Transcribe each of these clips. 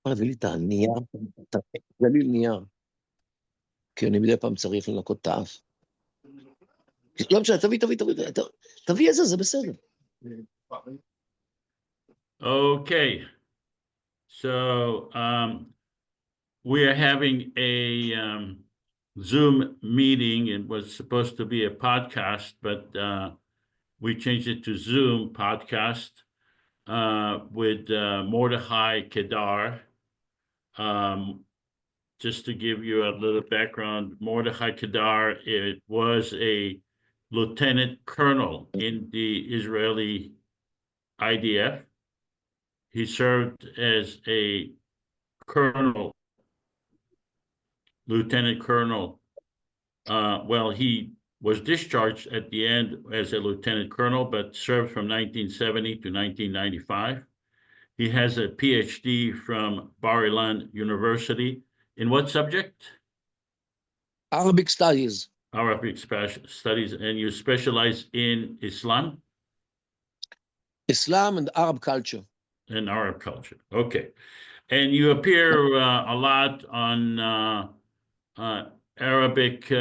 להביא לי את הנייר, גליל נייר. כי אני מדי פעם צריך לנקות את האף. לא משנה, תביא איזה, זה בסדר. Okay. So we are having a Zoom meeting. It was supposed to be a podcast, but we changed it to Zoom podcast with Mordechai Kedar. Just to give you a little background, Mordechai Kedar, it was a lieutenant colonel in the Israeli IDF. He served as a colonel, lieutenant colonel. Well, he was discharged at the end as a lieutenant colonel, but served from 1970 to 1995. He has a PhD from Bar-Ilan University. In what subject? Arabic studies. Arabic studies, and you specialize in Islam? Islam and Arab culture. In Arab culture, okay. And you appear a lot on Arabic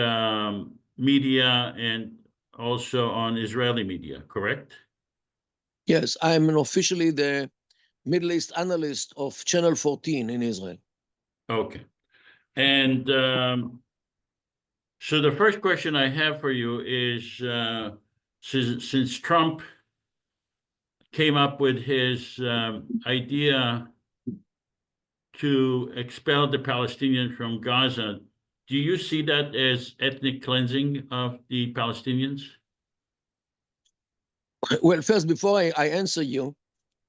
media and also on Israeli media, correct? Yes, I'm officially the Middle East analyst of Channel 14 in Israel. Okay. And so the first question I have for you is, since Trump came up with his idea to expel the Palestinians from Gaza, do you see that as ethnic cleansing of the Palestinians? Well, first, before I answer you,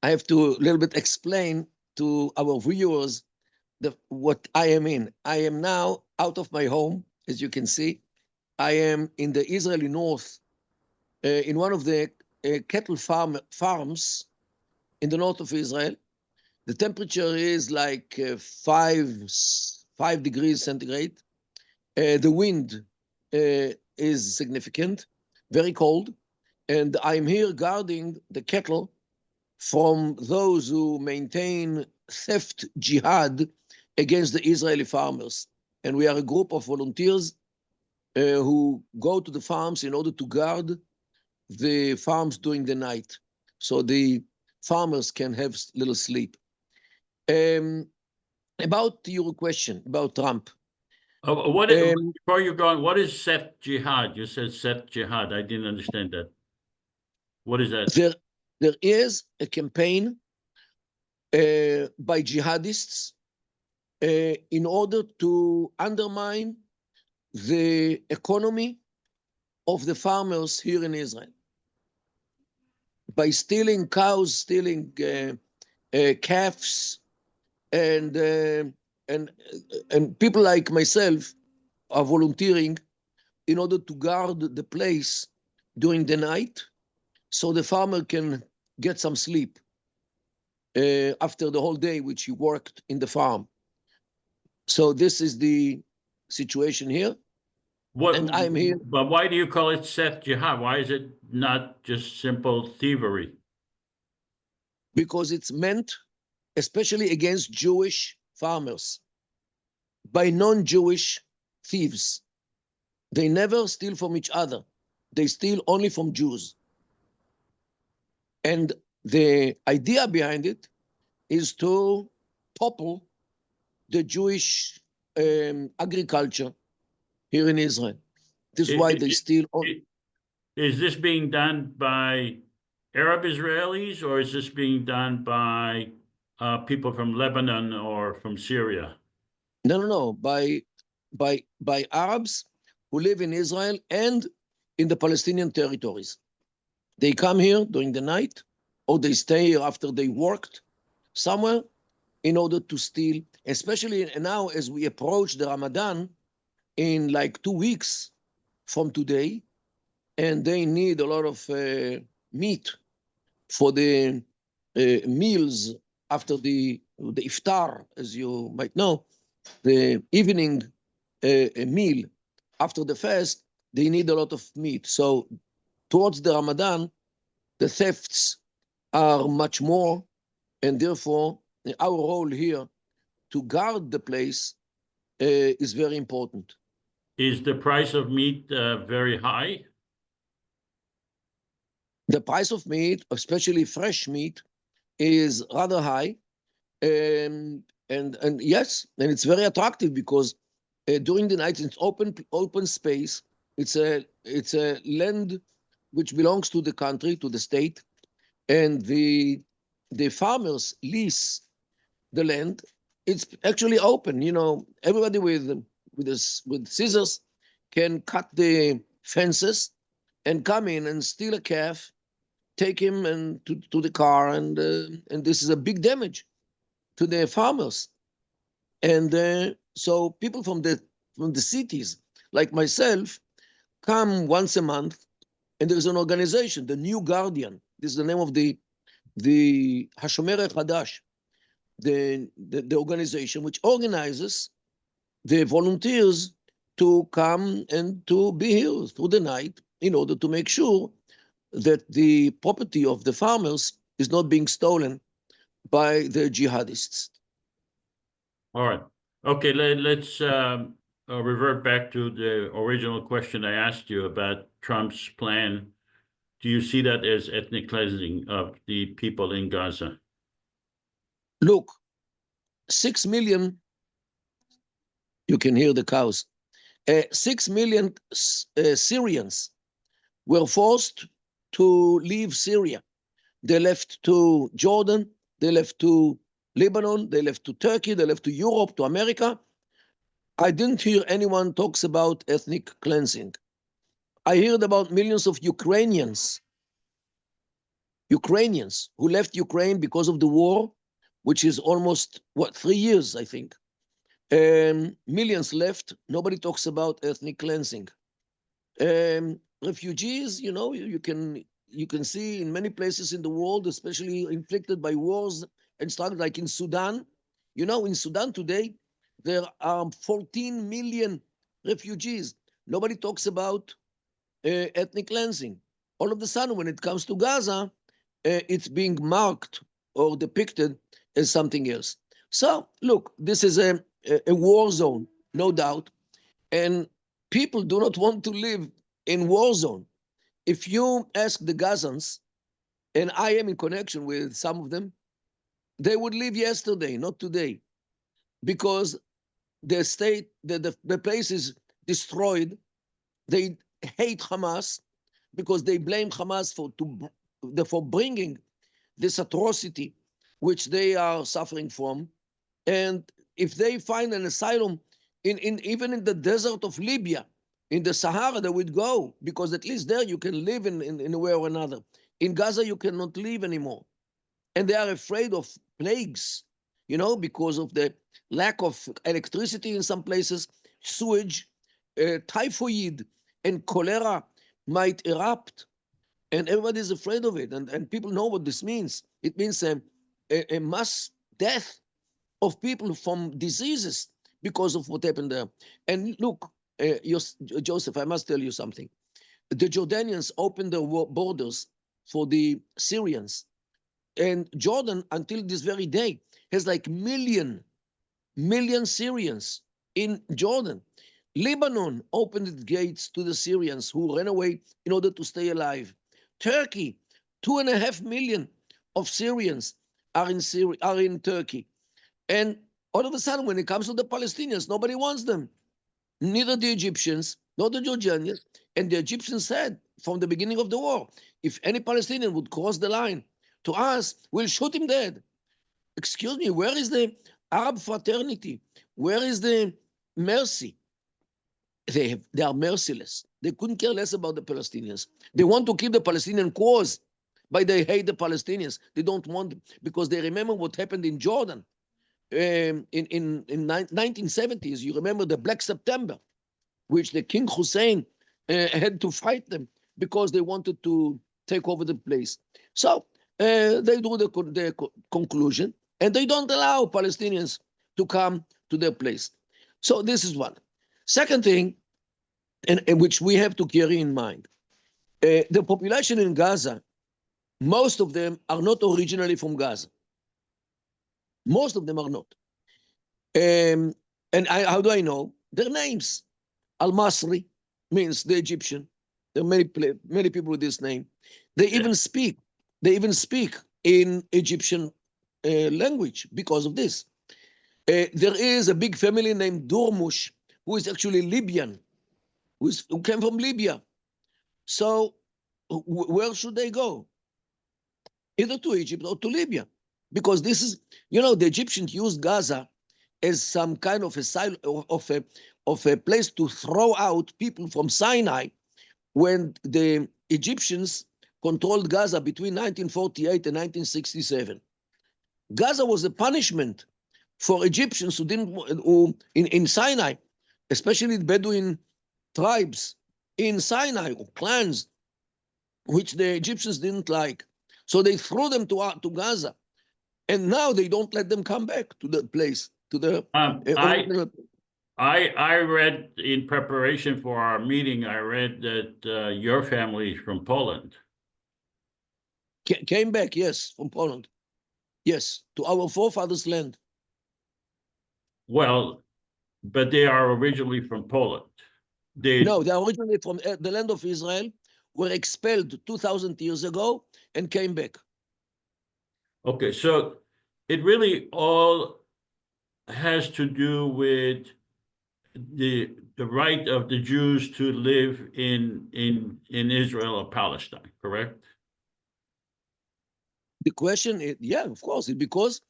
I have to a little bit explain to our viewers what I am in. I am now out of my home, as you can see. I am in the Israeli north, in one of the cattle farms in the north of Israel. The temperature is like 5 degrees centigrade. The wind is significant, very cold. And I'm here guarding the cattle from those who maintain theft jihad against the Israeli farmers. And we are a group of volunteers who go to the farms in order to guard the farms during the night, so the farmers can have little sleep. About your question about Trump. Before you go on, what is Theft Jihad? You said Theft Jihad. I didn't understand that. What is that? There is a campaign by jihadists in order to undermine the economy of the farmers here in Israel by stealing cows, stealing calves, and people like myself are volunteering in order to guard the place during the night, so the farmer can get some sleep after the whole day which he worked in the farm. So this is the situation here. And I'm here. But why do you call it Theft Jihad? Why is it not just simple thievery? Because it's meant especially against Jewish farmers by non-Jewish thieves. They never steal from each other. They steal only from Jews. And the idea behind it is to topple the Jewish agriculture here in Israel. This is why they steal. Is this being done by Arab Israelis, or is this being done by people from Lebanon or from Syria? No. By Arabs who live in Israel and in the Palestinian territories. They come here during the night, or they stay here after they worked somewhere in order to steal, especially now as we approach the Ramadan in like 2 weeks from today, and they need a lot of meat for the meals after the iftar, as you might know, the evening meal after the fast. They need a lot of meat. So towards the Ramadan, the thefts are much more, and therefore our role here to guard the place is very important. Is the price of meat very high? The price of meat, especially fresh meat, is rather high. And yes, and it's very attractive because during the night it's open space. It's a land which belongs to the country, to the state, and the farmers lease the land. It's actually open. You know, everybody with scissors can cut the fences and come in and steal a calf, take him and to the car, and this is a big damage to the farmers. And so people from the cities, like myself, come once a month, and there's an organization, the New Guardian. This is the name of the Hashomer Hadash, the organization which organizes the volunteers to come and to be here through the night in order to make sure that the property of the farmers is not being stolen by the jihadists. All right. Okay, let's revert back to the original question I asked you about Trump's plan. Do you see that as ethnic cleansing of the people in Gaza? Look, 6 million, you can hear the cows, 6 million Syrians were forced to leave Syria. They left to Jordan, they left to Lebanon, they left to Turkey, they left to Europe, to America. I didn't hear anyone talks about ethnic cleansing. I heard about millions of Ukrainians who left Ukraine because of the war, which is almost, 3 years, I think. Millions left. Nobody talks about ethnic cleansing. Refugees, you know, you can see in many places in the world, especially inflicted by wars and struggles, like in Sudan. You know, in Sudan today, there are 14 million refugees. Nobody talks about ethnic cleansing. All of a sudden, when it comes to Gaza, it's being marked or depicted as something else. So, look, this is a war zone, no doubt, and people do not want to live in war zone. If you ask the Gazans, and I am in connection with some of them, they would leave yesterday, not today, because the state, the place is destroyed. They hate Hamas because they blame Hamas for bringing this atrocity which they are suffering from. And if they find an asylum even in the desert of Libya, in the Sahara, they would go, because at least there you can live in a way or another. In Gaza, you cannot live anymore. And they are afraid of plagues, you know, because of the lack of electricity in some places, sewage, typhoid, and cholera might erupt. And everybody is afraid of it. And people know what this means. It means a mass death of people from diseases because of what happened there. And look, Joseph, I must tell you something. The Jordanians opened their borders for the Syrians. And Jordan, until this very day, has like million Syrians in Jordan. Lebanon opened its gates to the Syrians who ran away in order to stay alive. Turkey, 2.5 million of Syrians are in Turkey. And all of a sudden, when it comes to the Palestinians, nobody wants them. Neither the Egyptians nor the Jordanians. And the Egyptians said from the beginning of the war, if any Palestinian would cross the line to us, we'll shoot him dead. Excuse me, where is the Arab fraternity? Where is the mercy? They are merciless. They couldn't care less about the Palestinians. They want to keep the Palestinian cause, but they hate the Palestinians. They don't want them because they remember what happened in Jordan in 1970s. You remember the Black September, which the King Hussein had to fight them because they wanted to take over the place. So they do the conclusion, and they don't allow Palestinians to come to their place. So this is one. Second thing, and which we have to carry in mind, the population in Gaza, most of them are not originally from Gaza. Most of them are not. And how do I know? Their names. Al-Masri means the Egyptian. There are many people with this name. They even speak. They even speak in Egyptian language because of this. There is a big family named Durmush, who is actually Libyan, who came from Libya. So where should they go? Either to Egypt or to Libya, because this is, the Egyptians used Gaza as some kind of a place to throw out people from Sinai when the Egyptians controlled Gaza between 1948 and 1967. Gaza was a punishment for Egyptians who in Sinai, especially the Bedouin tribes in Sinai or clans, which the Egyptians didn't like. So they threw them to Gaza, and now they don't let them come back to the place, to the original. I read in preparation for our meeting, I read that your family is from Poland. Came back, yes, from Poland. Yes, to our forefathers' land. Well, but they are originally from Poland. No, they are originally from the land of Israel, were expelled 2,000 years ago and came back. Okay, so it really all has to do with the right of the Jews to live in Israel or Palestine, correct? The question is, yeah, of course, it's because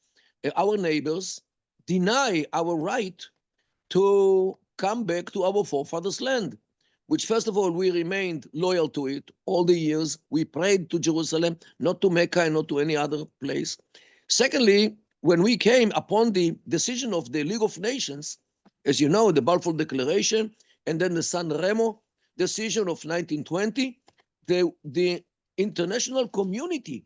our neighbors deny our right to come back to our forefathers' land, which, first of all, we remained loyal to it all the years. We prayed to Jerusalem, not to Mecca and not to any other place. Secondly, when we came upon the decision of the League of Nations, as you know, the Balfour Declaration, and then the San Remo decision of 1920, the international community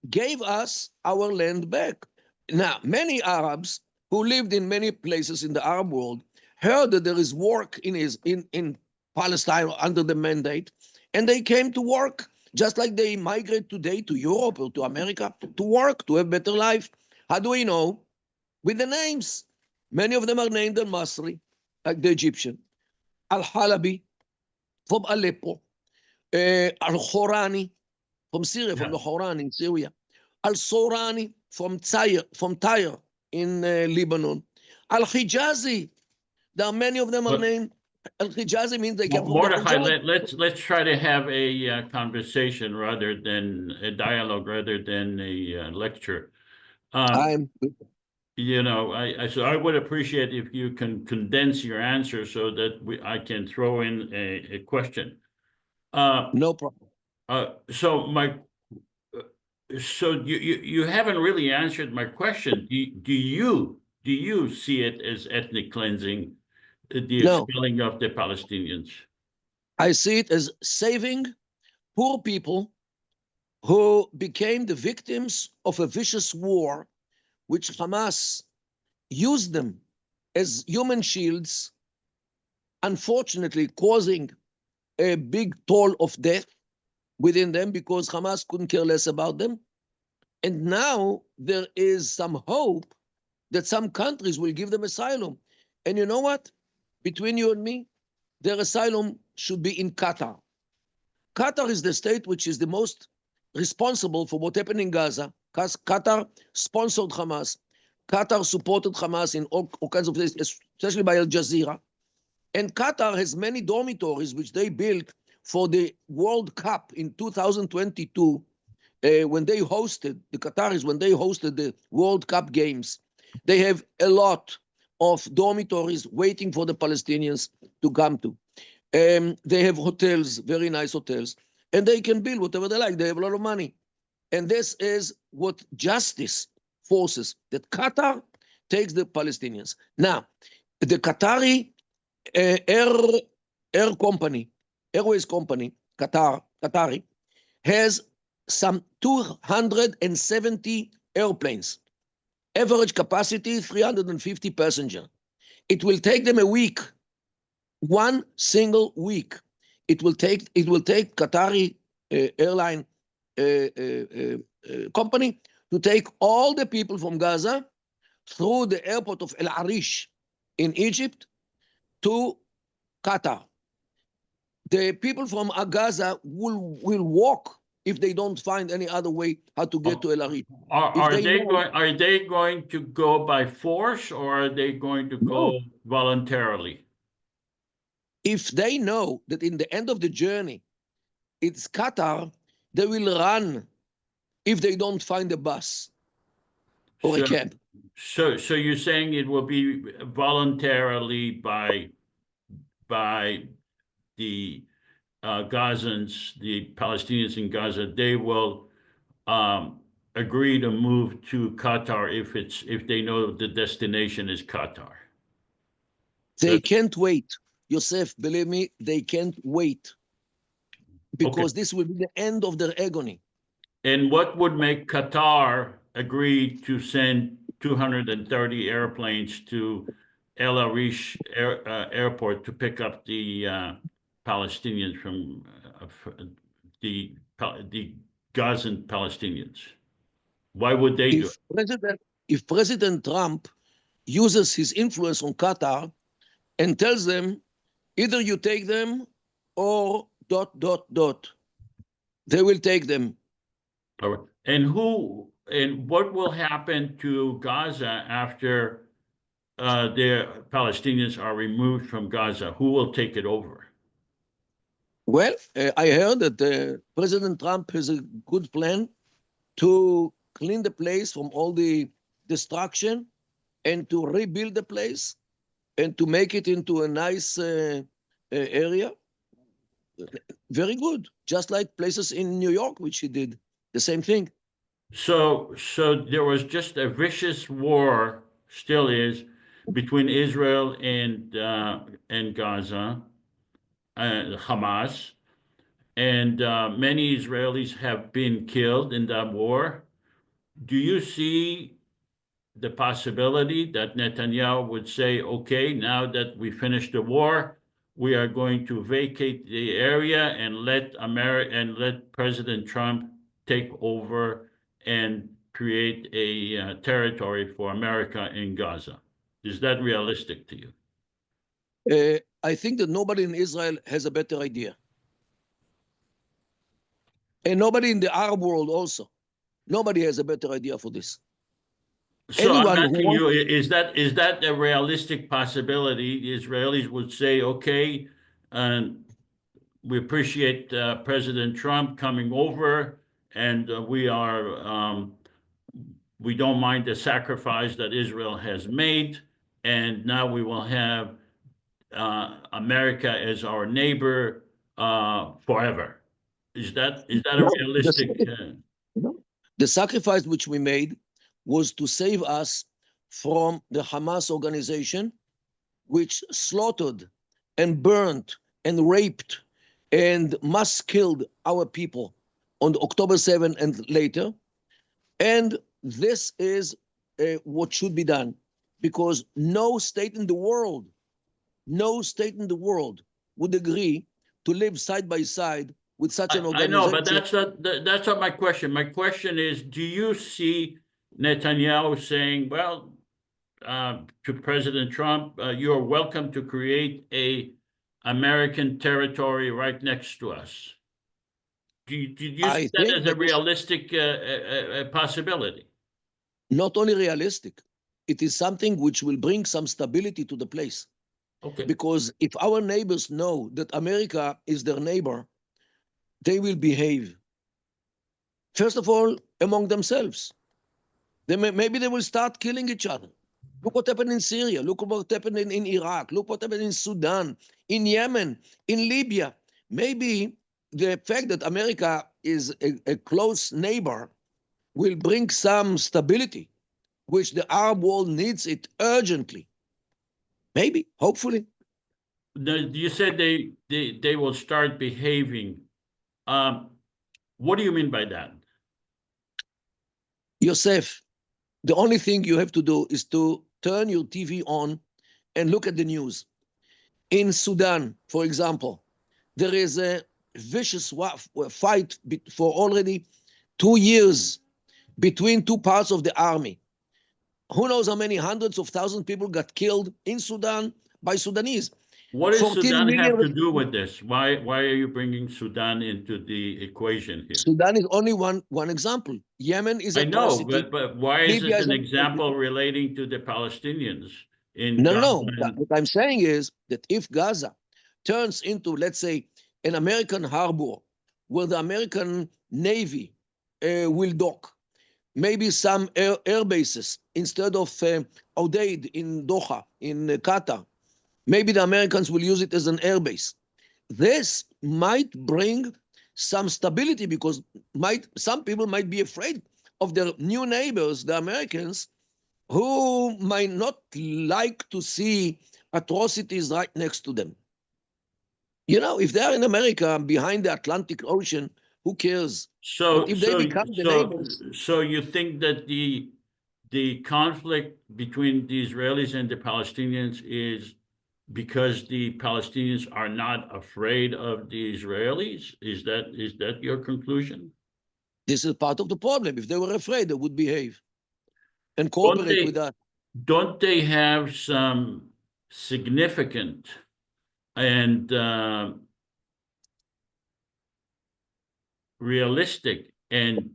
gave us our land back. Now, many Arabs who lived in many places in the Arab world heard that there is work in Palestine under the mandate, and they came to work, just like they migrate today to Europe or to America to work, to have better life. How do we know? With the names. Many of them are named Al-Masri, like the Egyptian, Al-Halabi from Aleppo, Al-Khorani from Syria, from the Horan in Syria, Al-Sorani from Tyre in Lebanon, Al-Hijazi. There are many of them are named. Al-Hijazi means they came from Mordechai, the let's try to have a conversation rather than a dialogue, rather than a lecture. So I would appreciate if you can condense your answer so that I can throw in a question. No problem. So you haven't really answered my question. Do you see it as ethnic cleansing, the expelling of the Palestinians? I see it as saving poor people who became the victims of a vicious war, which Hamas used them as human shields, unfortunately causing a big toll of death within them because Hamas couldn't care less about them. And now there is some hope that some countries will give them asylum. And you know what? Between you and me, their asylum should be in Qatar. Qatar is the state which is the most responsible for what happened in Gaza. Qatar sponsored Hamas. Qatar supported Hamas in all kinds of places, especially by Al Jazeera. And Qatar has many dormitories which they built for the World Cup in 2022, when they hosted, the Qataris, when they hosted the World Cup games. They have a lot of dormitories waiting for the Palestinians to come to. They have hotels, very nice hotels, and they can build whatever they like. They have a lot of money. And this is what justice forces, that Qatar takes the Palestinians. Now, the Qatari airways company, Qatari, has some 270 airplanes. Average capacity, 350 passengers. It will take them a week, one single week. It will take Qatari airline company to take all the people from Gaza through the airport of El Arish in Egypt to Qatar. The people from Gaza will walk if they don't find any other way how to get to El Arish. Are they going to go by force, or are they going to go voluntarily? If they know that in the end of the journey it's Qatar, they will run if they don't find a bus or a cab. So you're saying it will be voluntarily by the Gazans, the Palestinians in Gaza. They will agree to move to Qatar if they know the destination is Qatar. They can't wait. Josef, believe me, they can't wait. Because this will be the end of their agony. And what would make Qatar agree to send 230 airplanes to El Arish airport to pick up the Palestinians from the Gazan Palestinians? Why would they do it? If President Trump uses his influence on Qatar and tells them, either you take them or ... they will take them. All right. And what will happen to Gaza after the Palestinians are removed from Gaza? Who will take it over? Well, I heard that President Trump has a good plan to clean the place from all the destruction and to rebuild the place and to make it into a nice area. Very good. Just like places in New York, which he did the same thing. So there was just a vicious war, still is, between Israel and Gaza, Hamas, and many Israelis have been killed in that war. Do you see the possibility that Netanyahu would say, okay, now that we finished the war, we are going to vacate the area and let President Trump take over and create a territory for America in Gaza? Is that realistic to you? I think that nobody in Israel has a better idea. And nobody in the Arab world also. Nobody has a better idea for this. So I'm asking you, is that a realistic possibility? The Israelis would say, okay, we appreciate President Trump coming over, and we don't mind the sacrifice that Israel has made, and now we will have America as our neighbor forever. Is that a realistic? The sacrifice which we made was to save us from the Hamas organization, which slaughtered and burned and raped and mass killed our people on October 7 and later. And this is what should be done, because no state in the world would agree to live side by side with such an organization. I know, but that's not my question. My question is, do you see Netanyahu saying, well, to President Trump, you're welcome to create a American territory right next to us? Do you see that as a realistic possibility? Not only realistic, it is something which will bring some stability to the place. Okay. Because if our neighbors know that America is their neighbor, they will behave. First of all, among themselves. Maybe they will start killing each other. Look what happened in Syria. Look what happened in Iraq. Look what happened in Sudan, in Yemen, in Libya. Maybe the fact that America is a close neighbor will bring some stability, which the Arab world needs it urgently. Maybe, hopefully. You said they will start behaving. What do you mean by that? Yosef, the only thing you have to do is to turn your TV on and look at the news. In Sudan, for example, there is a vicious fight for already 2 years between two parts of the army. Who knows how many hundreds of thousands of people got killed in Sudan by Sudanese? What does 14 Sudan have million. to do with this? Why are you bringing Sudan into the equation here? Sudan is only one example. Yemen is I know, atrocity. but why is Libya it is an atrocity. example relating to the Palestinians in No, no, Gaza? no. What I'm saying is that if Gaza turns into, let's say, an American harbor where the American Navy will dock, maybe some air bases instead of Odeid in Doha, in Qatar, maybe the Americans will use it as an air base. This might bring some stability because some people might be afraid of their new neighbors, the Americans, who might not like to see atrocities right next to them. You know, if they're in America behind the Atlantic Ocean, who cares? But So, if they so, become the so, neighbors, so you think that the conflict between the Israelis and the Palestinians is because the Palestinians are not afraid of the Israelis? Is that your conclusion? this is part of the problem. If they were afraid, they would behave and Don't cooperate with they us. don't they have some significant and realistic and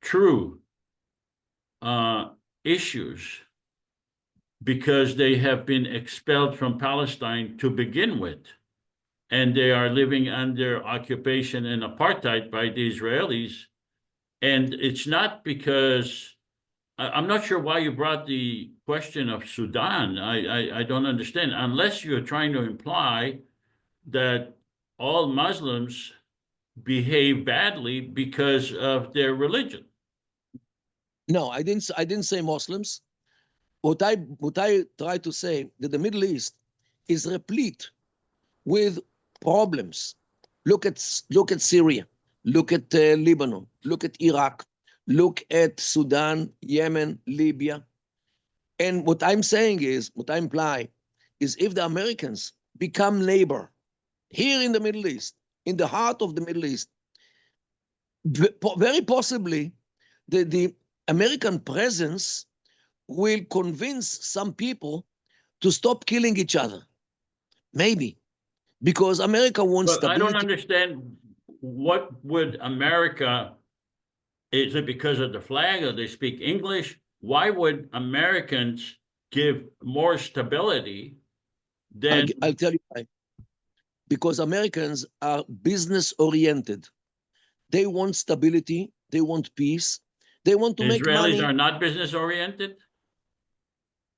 true issues because they have been expelled from Palestine to begin with, and they are living under occupation and apartheid by the Israelis. And it's not because I'm not sure why you brought the question of Sudan. I don't understand, unless you're trying to imply that all Muslims behave badly because of their religion. No, I didn't say Muslims. What I try to say that the Middle East is replete with problems. Look at Syria, look at Lebanon, look at Iraq, look at Sudan, Yemen, Libya. And what I'm saying is, what I imply is, if the Americans become neighbor here in the Middle East, in the heart of the Middle East, very possibly the American presence will convince some people to stop killing each other. Maybe because America wants But I don't stability. understand, what would America, is it because of the flag or they speak English? Why would Americans give more stability I'll, than I'll tell you why. Because Americans are business oriented. They want stability. They want peace. They want to make Israelis money. are not business oriented?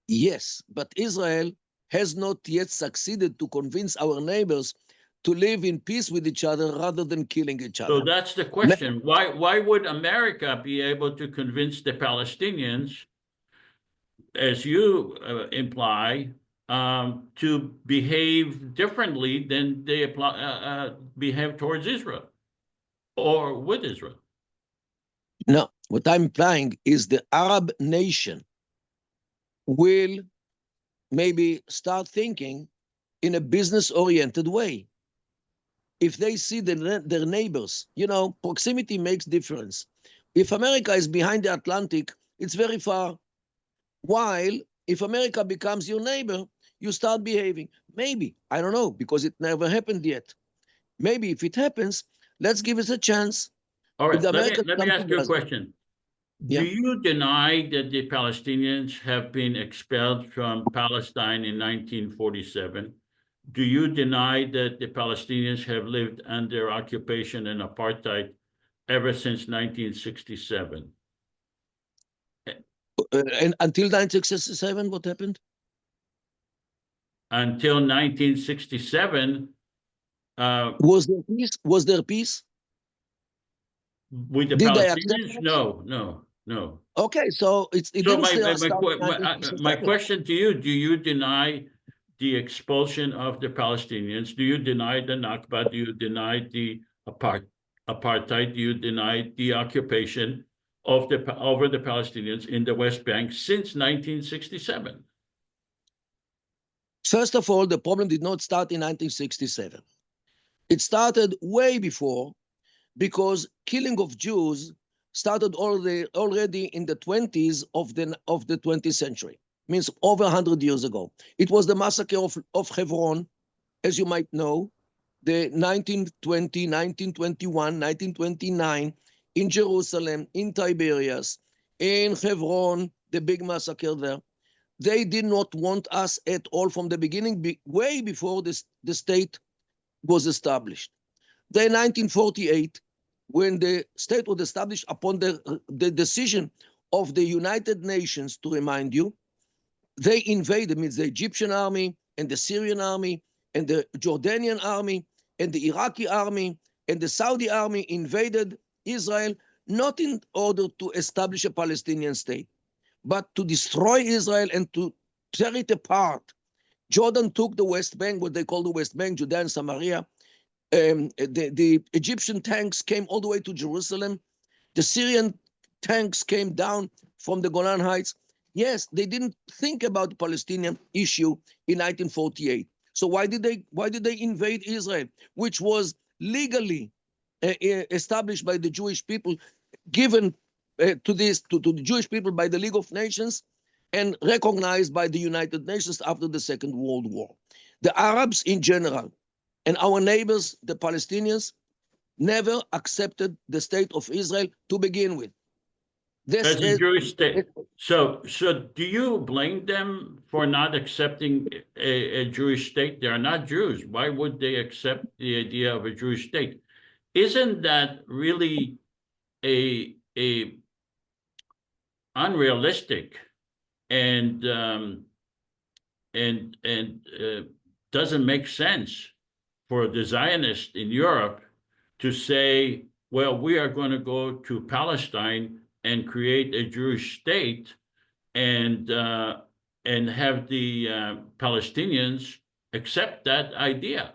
Yes, but Israel has not yet succeeded to convince our neighbors to live in peace with each other rather than killing each So other. that's the question. Why would America be able to convince the Palestinians, as you imply, to behave differently than they behave towards Israel or with Israel? No, what I'm implying is the Arab nation will maybe start thinking in a business oriented way. If they see their neighbors, proximity makes difference. If America is behind the Atlantic, it's very far. While if America becomes your neighbor, you start behaving. Maybe, I don't know, because it never happened yet. Maybe if it happens, let's give it a chance. All If right, the let Americans me come to ask you a Gaza, question. Do yeah. you deny that the Palestinians have been expelled from Palestine in 1947? Do you deny that the Palestinians have lived under occupation and apartheid ever since 1967? And until 1967, what happened? Until 1967, Was there peace? Was there peace? with the Did they accept Palestinians? us? No, no, no. Okay, so it So didn't start in my 1967. question to you, do you deny the expulsion of the Palestinians? Do you deny the Nakba? Do you deny the apartheid? Do you deny the occupation of over the Palestinians in the West Bank since 1967? First of all, the problem did not start in 1967. It started way before, because killing of Jews started already in the 20s of the 20th century, means over 100 years ago. It was the massacre of Hebron, as you might know, the 1920, 1921, 1929 in Jerusalem, in Tiberias, in Hebron, the big massacre there. They did not want us at all from the beginning, way before the state was established. Then 1948, when the state was established upon the decision of the United Nations, to remind you, they invaded, means the Egyptian army and the Syrian army and the Jordanian army and the Iraqi army and the Saudi army invaded Israel, not in order to establish a Palestinian state, but to destroy Israel and to tear it apart. Jordan took the West Bank, what they call the West Bank, Judea and Samaria. The Egyptian tanks came all the way to Jerusalem. The Syrian tanks came down from the Golan Heights. Yes, they didn't think about the Palestinian issue in 1948. So why did they invade Israel, which was legally established by the Jewish people, given to the Jewish people by the League of Nations and recognized by the United Nations after the Second World War? The Arabs in general and our neighbors, the Palestinians, never accepted the state of Israel to begin with. As a Jewish state. So do you blame them for not accepting a Jewish state? They are not Jews. Why would they accept the idea of a Jewish state? Isn't that really a unrealistic and doesn't make sense for the Zionists in Europe to say, well, we are going to go to Palestine and create a Jewish state and have the Palestinians accept that idea?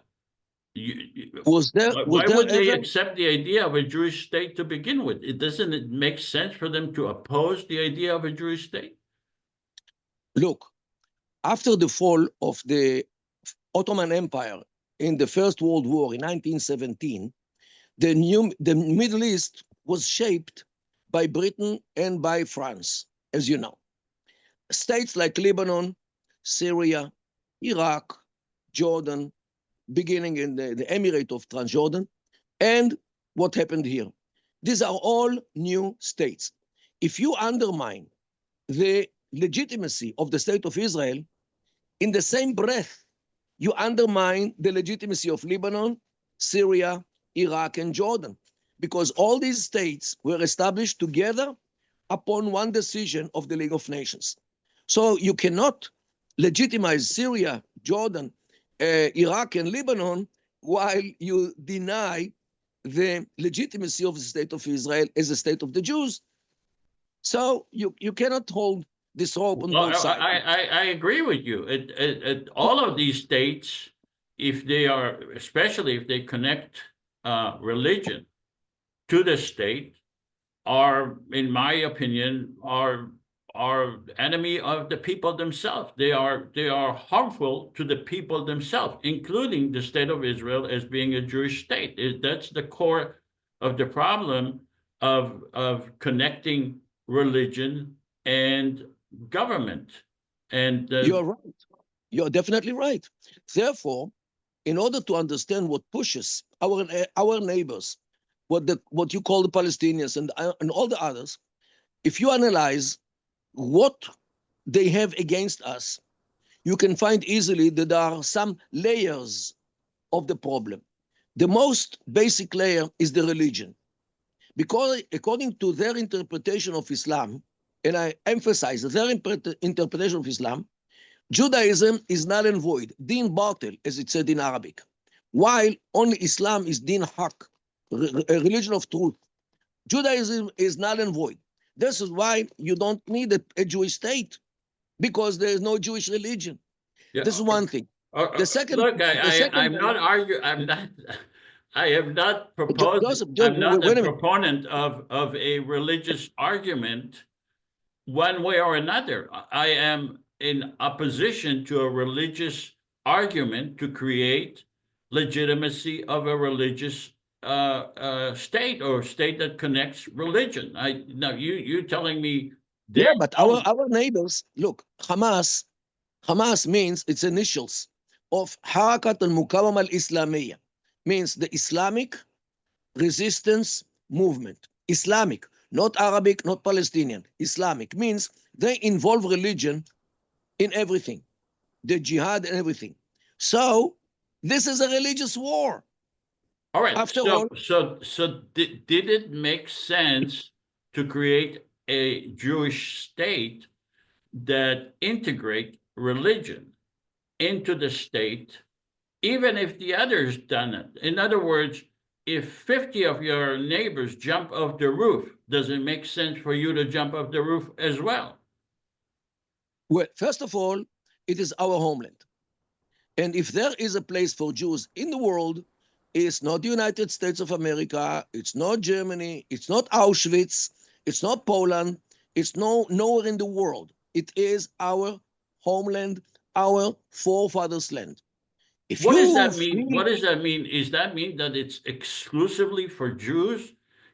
Why would they accept the idea of a Jewish state to begin with? Doesn't it make sense for them to oppose the idea of a Jewish state? Look, after the fall of the Ottoman Empire in the First World War in 1917, the Middle East was shaped by Britain and by France, as you know. States like Lebanon, Syria, Iraq, Jordan, beginning in the Emirate of Transjordan, and what happened here. These are all new states. If you undermine the legitimacy of the state of Israel, in the same breath, you undermine the legitimacy of Lebanon, Syria, Iraq, and Jordan, because all these states were established together upon one decision of the League of Nations. So you cannot legitimize Syria, Jordan, Iraq, and Lebanon while you deny the legitimacy of the state of Israel as a state of the Jews. So you cannot hold this rope on both sides. I agree with you. All of these states, if they are, especially if they connect religion to the state, are, in my opinion, are enemy of the people themselves. They are harmful to the people themselves, including the state of Israel as being a Jewish state. That's the core of the problem of connecting religion and government. And you're right. You're definitely right. Therefore, in order to understand what pushes our neighbors, what you call the Palestinians and all the others, if you analyze what they have against us, you can find easily that there are some layers of the problem. The most basic layer is the religion, because according to their interpretation of Islam, and I emphasize their interpretation of Islam, Judaism is null and void, din batil, as it said in Arabic, while only Islam is din haq, a religion of truth. Judaism is null and void. This is why you don't need a Jewish state, because there is no Jewish religion. Yeah. This is one thing. The second, look, I'm not arguing. I am not proposing. I'm not a proponent of a religious argument one way or another. I am in opposition to a religious argument to create legitimacy of a religious state, or state that connects religion. Now you're telling me Yeah, they but don't. our neighbors, look, Hamas means its initials of Harakat al-Muqawama al-Islamiyya, means the Islamic resistance movement. Islamic, not Arabic, not Palestinian. Islamic means they involve religion in everything, the jihad and everything. So this is a religious war. All right. After all, Did it make sense to create a Jewish state that integrate religion into the state, even if the others done it? In other words, if 50 of your neighbors jump off the roof, does it make sense for you to jump off the roof as well? well, first of all, it is our homeland. And if there is a place for Jews in the world, it's not the United States of America, it's not Germany, it's not Auschwitz, it's not Poland, it's nowhere in the world. It is our homeland, our forefathers' land. If What does you that mean? feel What does that mean? Is that mean that it's exclusively for Jews?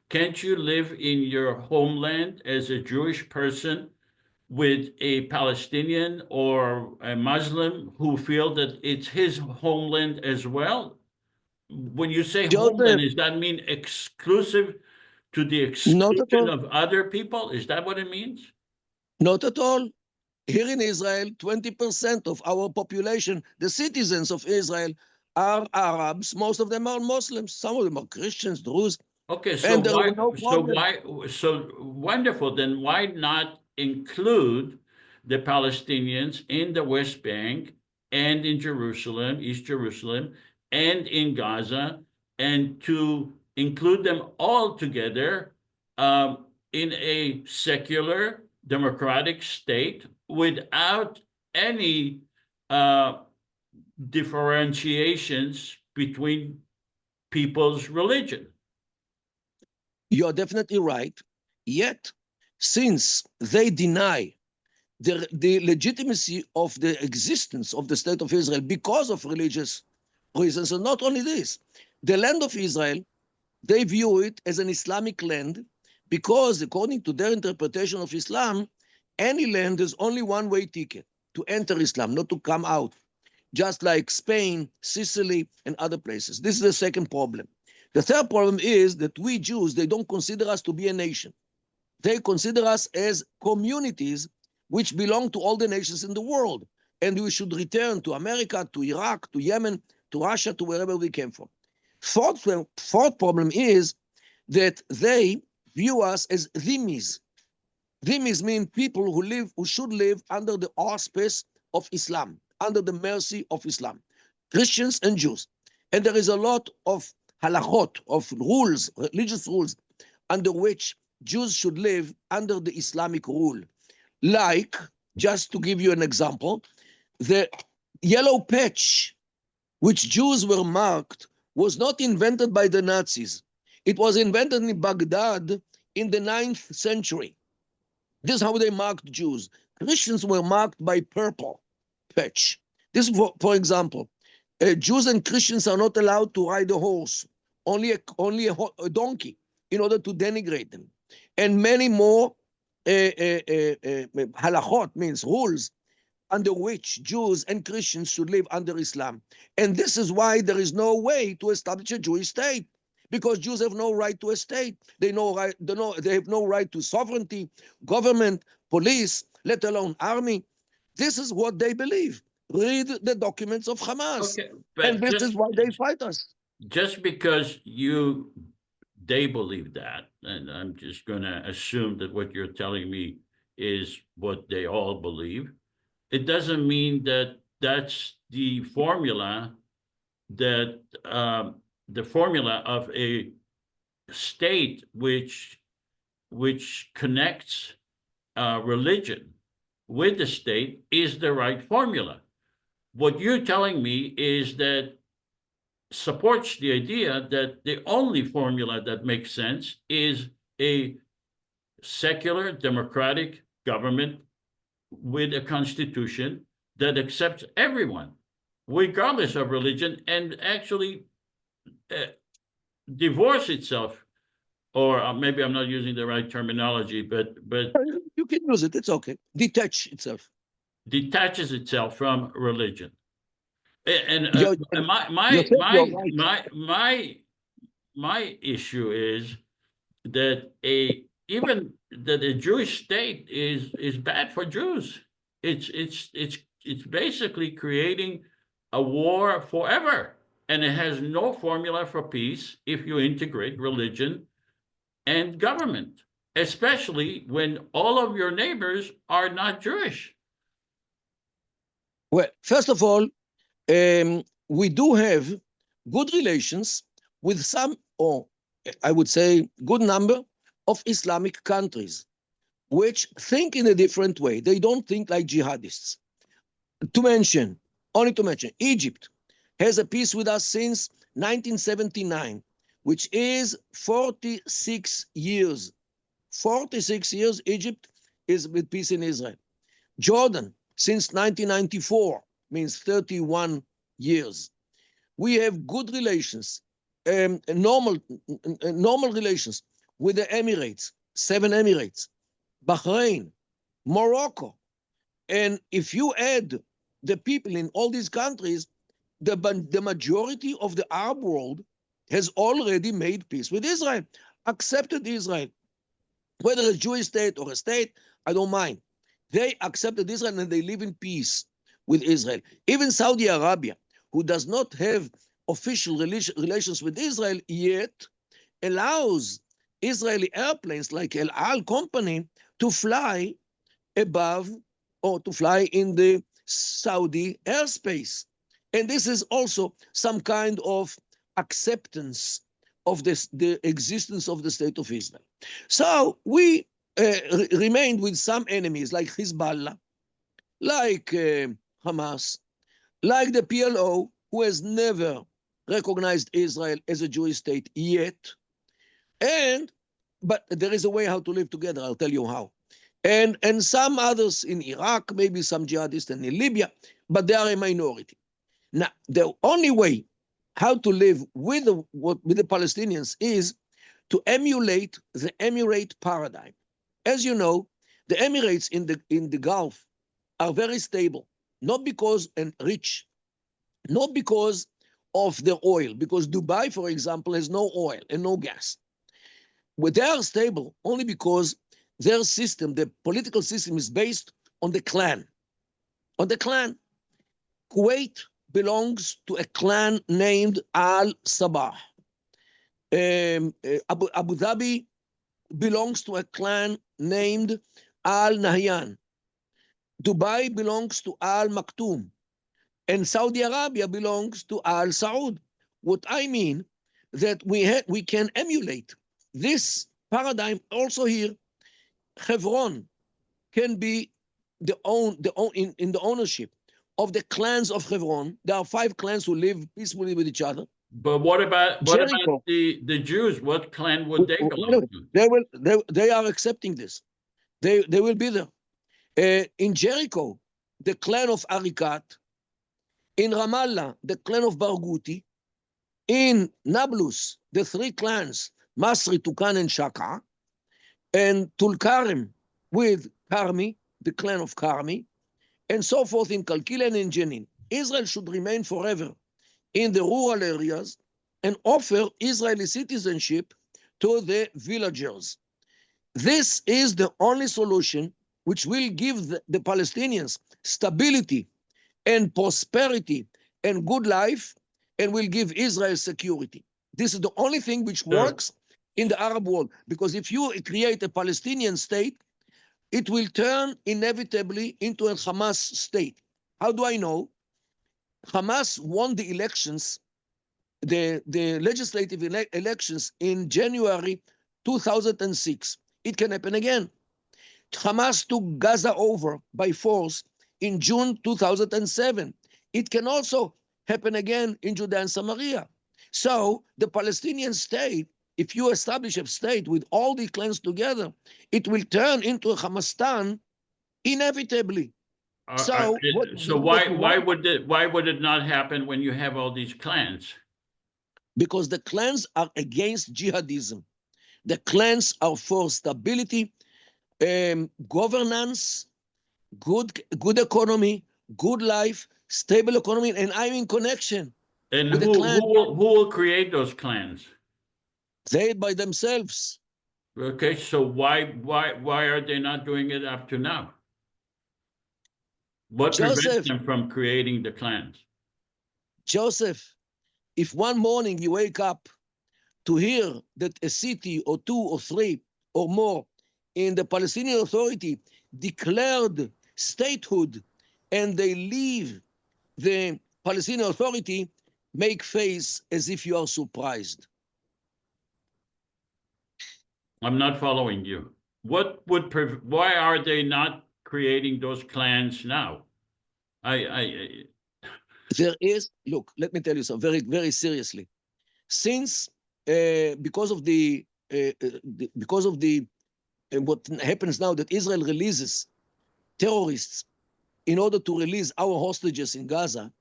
Can't you live in your homeland as a Jewish person with a Palestinian or a Muslim who feel that it's his homeland as well? When you say homeland, Joseph, does that mean exclusive to the not at exclusion all, of other people? Is that what it means? not at all. Here in Israel, 20% of our population, the citizens of Israel, are Arabs. Most of them are Muslims. Some of them are Christians, Druze, Okay, and there is no problem. so wonderful. Then why not include the Palestinians in the West Bank and in Jerusalem, East Jerusalem, and in Gaza, and to include them all together in a secular, democratic state without any uh, differentiations between people's religion? You're definitely right. Yet, since they deny the legitimacy of the existence of the state of Israel because of religious reasons, and not only this, the land of Israel, they view it as an Islamic land because, according to their interpretation of Islam, any land is only one-way ticket to enter Islam, not to come out, just like Spain, Sicily, and other places. This is the second problem. The third problem is that we Jews, they don't consider us to be a nation. They consider us as communities which belong to all the nations in the world. And we should return to America, to Iraq, to Yemen, to Russia, to wherever we came from. Fourth problem is that they view us as dhimmis. Dhimmis mean people who should live under the auspice of Islam, under the mercy of Islam, Christians and Jews. And there is a lot of halachot, of rules, religious rules, under which Jews should live under the Islamic rule. Like, just to give you an example, the yellow patch which Jews were marked was not invented by the Nazis. It was invented in Baghdad in the 9th century. This is how they marked Jews. Christians were marked by purple patch. This, for example, Jews and Christians are not allowed to ride a horse, only a donkey, in order to denigrate them. And many more halachot, means rules, under which Jews and Christians should live under Islam. And this is why there is no way to establish a Jewish state, because Jews have no right to a state. They have no right to sovereignty, government, police, let alone army. This is what they believe. Read the documents of Hamas. Okay, And but this is why they fight us. just because they believe that, and I'm just going to assume that what you're telling me is what they all believe, it doesn't mean that that's the formula of a state which connects religion with the state is the right formula. What you're telling me is that supports the idea that the only formula that makes sense is a secular democratic government with a constitution that accepts everyone, regardless of religion, and actually divorce itself, or maybe I'm not using the right terminology, but You can use it. It's okay. Detach itself. detaches itself from religion. And You're, Yourself, you're right. my issue is that even that a Jewish state is bad for Jews. It's basically creating a war forever, and it has no formula for peace if you integrate religion and government, especially when all of your neighbors are not Jewish. Well, first of all, we do have good relations with some, or I would say, good number of Islamic countries, which think in a different way. They don't think like jihadists. Only to mention, Egypt has a peace with us since 1979, which is 46 years. 46 years, Egypt is with peace in Israel. Jordan, since 1994, means 31 years. We have good relations, normal relations with the Emirates, 7 Emirates, Bahrain, Morocco. And if you add the people in all these countries, the majority of the Arab world has already made peace with Israel, accepted Israel. Whether a Jewish state or a state, I don't mind. They accepted Israel and they live in peace with Israel. Even Saudi Arabia, who does not have official relations with Israel yet, allows Israeli airplanes like El Al company to fly above or to fly in the Saudi airspace. And this is also some kind of acceptance of the existence of the state of Israel. So we remained with some enemies like Hezbollah, like Hamas, like the PLO, who has never recognized Israel as a Jewish state yet. But there is a way how to live together. I'll tell you how. And some others in Iraq, maybe some jihadists in Libya, but they are a minority. Now, the only way how to live with the Palestinians is to emulate the Emirate paradigm. As you know, the Emirates in the Gulf are very stable, not because and rich, not because of their oil, because Dubai, for example, has no oil and no gas. But they are stable only because their system, the political system, is based on the clan. On the clan. Kuwait belongs to a clan named Al-Sabah. Abu Dhabi belongs to a clan named Al-Nahyan. Dubai belongs to Al-Maktoum. And Saudi Arabia belongs to Al-Saud. What I mean that we can emulate this paradigm also here. Hebron can be in the ownership of the clans of Hebron. There are 5 clans who live peacefully with each other. But what about the Jews? What clan would they belong to? They are accepting this. They will be there. In Jericho, the clan of Arikat. In Ramallah, the clan of Barghouti. In Nablus, the 3 clans, Masri, Tukan, and Shaka. And Tulkarem with Karmi, the clan of Karmi, and so forth in Kalkil and in Jenin. Israel should remain forever in the rural areas and offer Israeli citizenship to the villagers. This is the only solution which will give the Palestinians stability and prosperity and good life, and will give Israel security. This is the only thing which works in the Arab world, because if you create a Palestinian state, it will turn inevitably into a Hamas state. How do I know? Hamas won the elections, the legislative elections in January 2006. It can happen again. Hamas took Gaza over by force in June 2007. It can also happen again in Judea and Samaria. So the Palestinian state, if you establish a state with all the clans together, it will turn into a Hamastan inevitably. So why would it not happen when you have all these clans? because the clans are against jihadism. The clans are for stability, governance, good economy, good life, stable economy, and I'm in connection And with the who clan. will create those clans? They by themselves. Okay, so why are they not doing it up to now? What prevents Joseph, them from creating the clans? Joseph, if one morning you wake up to hear that a city or two or three or more in the Palestinian Authority declared statehood and they leave the Palestinian Authority, make face as if you are surprised. I'm not following you. Why are they not creating those clans now? There is, look, let me tell you something very, very seriously. Since because of the what happens now that Israel releases terrorists in order to release our hostages in Gaza,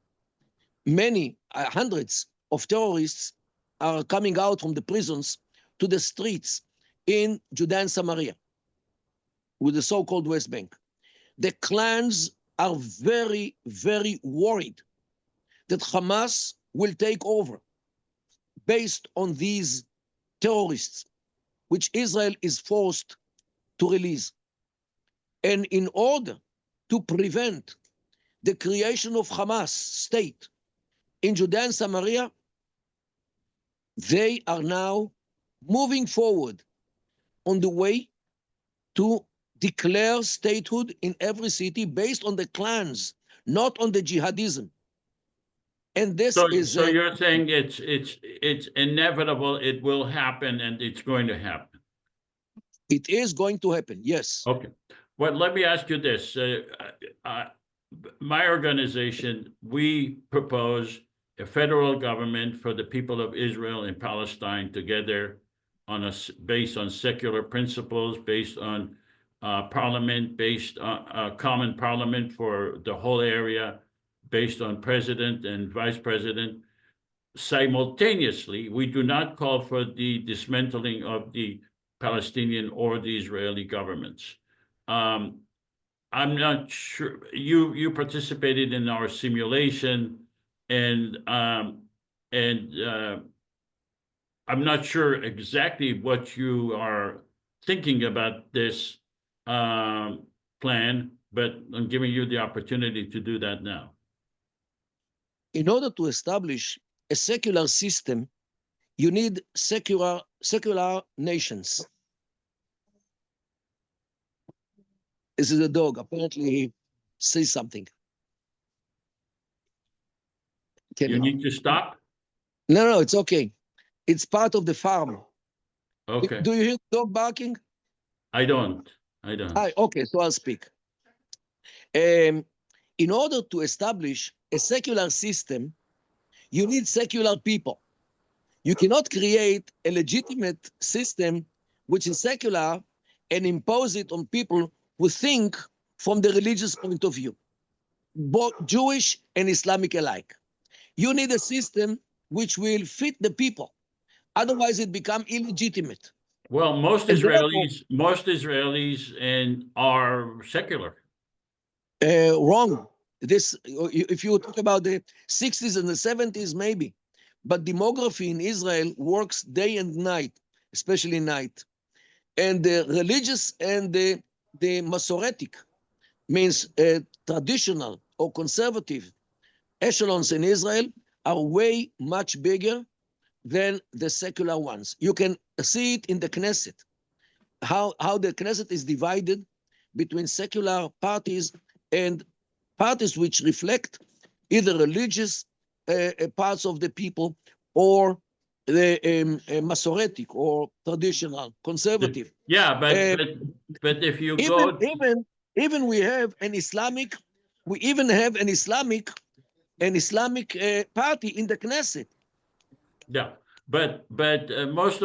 many hundreds of terrorists are coming out from the prisons to the streets in Judea and Samaria with the so-called West Bank. The clans are very, very worried that Hamas will take over based on these terrorists, which Israel is forced to release. And in order to prevent the creation of Hamas state in Judea and Samaria, they are now moving forward on the way to declare statehood in every city based on the clans, not on the jihadism. And this is so you're saying it's inevitable, it will happen, and it's going to happen. it is going to happen, yes. Okay. Well, let me ask you this. My organization, we propose a federal government for the people of Israel and Palestine together based on secular principles, based on parliament, based on a common parliament for the whole area, based on president and vice president. Simultaneously, we do not call for the dismantling of the Palestinian or the Israeli governments. I'm not sure, you participated in our simulation, and I'm not sure exactly what you are thinking about this plan, but I'm giving you the opportunity to do that now. In order to establish a secular system, you need secular nations. This is a dog. Apparently, he says something. You need to stop? No, it's okay. It's part of the farm. Okay. Do you hear the dog barking? I don't. Okay, so I'll speak. In order to establish a secular system, you need secular people. You cannot create a legitimate system which is secular and impose it on people who think from the religious point of view, both Jewish and Islamic alike. You need a system which will fit the people. Otherwise, it becomes illegitimate. Well, most And therefore, Israelis are secular. wrong. This, if you talk about the 60s and the 70s, maybe. But demography in Israel works day and night, especially night. And the religious and the Masoretic, means traditional or conservative echelons in Israel are way much bigger than the secular ones. You can see it in the Knesset, how the Knesset is divided between secular parties and parties which reflect either religious parts of the people or the Masoretic or traditional conservative. Yeah, but if you go even we have an Islamic, we even have an Islamic party in the Knesset. Yeah, but most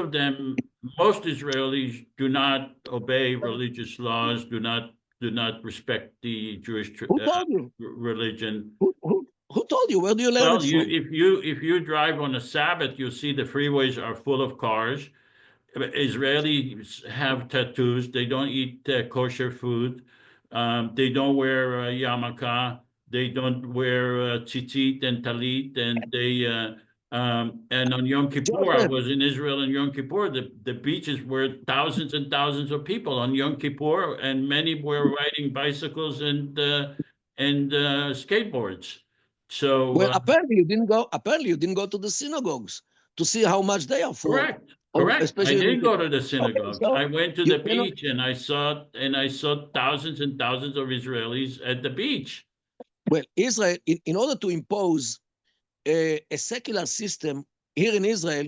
Israelis do not obey religious laws, do not respect the Jewish Who told you? religion. Who told you? Where do you learn Well, it from? if you drive on a Sabbath, you see the freeways are full of cars. Israelis have tattoos. They don't eat kosher food. They don't wear yarmulke. They don't wear tzitzit and talit. And on Yom Kippur, I Joseph, was in Israel on Yom Kippur. The beaches were thousands and thousands of people on Yom Kippur, and many were riding bicycles and skateboards. So well, apparently you didn't go. Apparently you didn't go to the synagogues to see how much they are full, correct. Correct. I especially. didn't go to the Okay, synagogues. I so went to you the cannot. beach and I saw thousands and thousands of Israelis at the beach. Well, Israel, in order to impose a secular system here in Israel,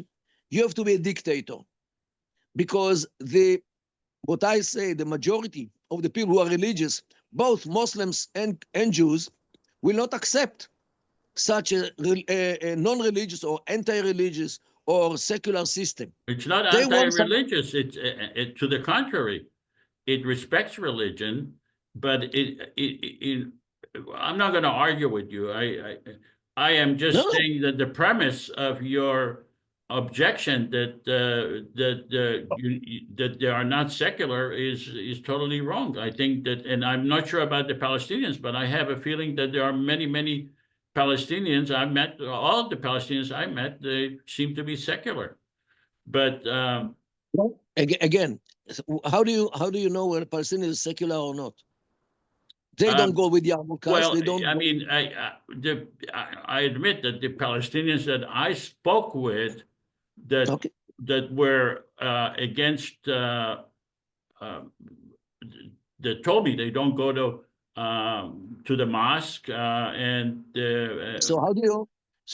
you have to be a dictator because what I say, the majority of the people who are religious, both Muslims and Jews, will not accept such a non-religious or anti-religious or secular system. It's not They want some. anti-religious. To the contrary. It respects religion, but I'm not going to argue with you. I am No, just no. saying that the premise of your objection that they are not secular is totally wrong. I think that, and I'm not sure about the Palestinians, but I have a feeling that there are many Palestinians I met. All of the Palestinians I met, they seem to be secular, but. Well, again, how do you know whether Palestinian is secular or not? They don't Um, go with yarmulkes. Well, They don't I go. mean, I admit that the Palestinians that I spoke with that Okay. that were against that told me they don't go to the mosque and So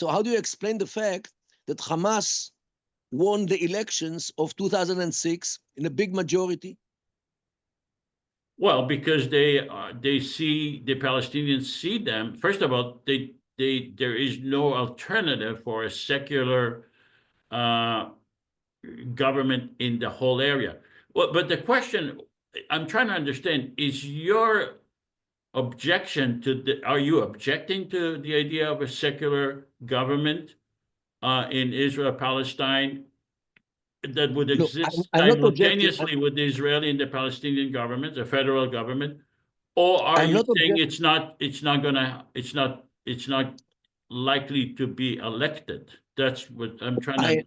how do you explain the fact that Hamas won the elections of 2006 in a big majority? well, because they see the Palestinians see them. First of all, there is no alternative for a secular uh, government in the whole area. Well, but the question I'm trying to understand is your objection to are you objecting to the idea of a secular government in Israel Palestine that would Look, exist I'm not objecting. simultaneously with the Israeli and the Palestinian government, the federal government, or are I'm you not saying objecting. it's not likely to be elected? That's what I'm trying to. I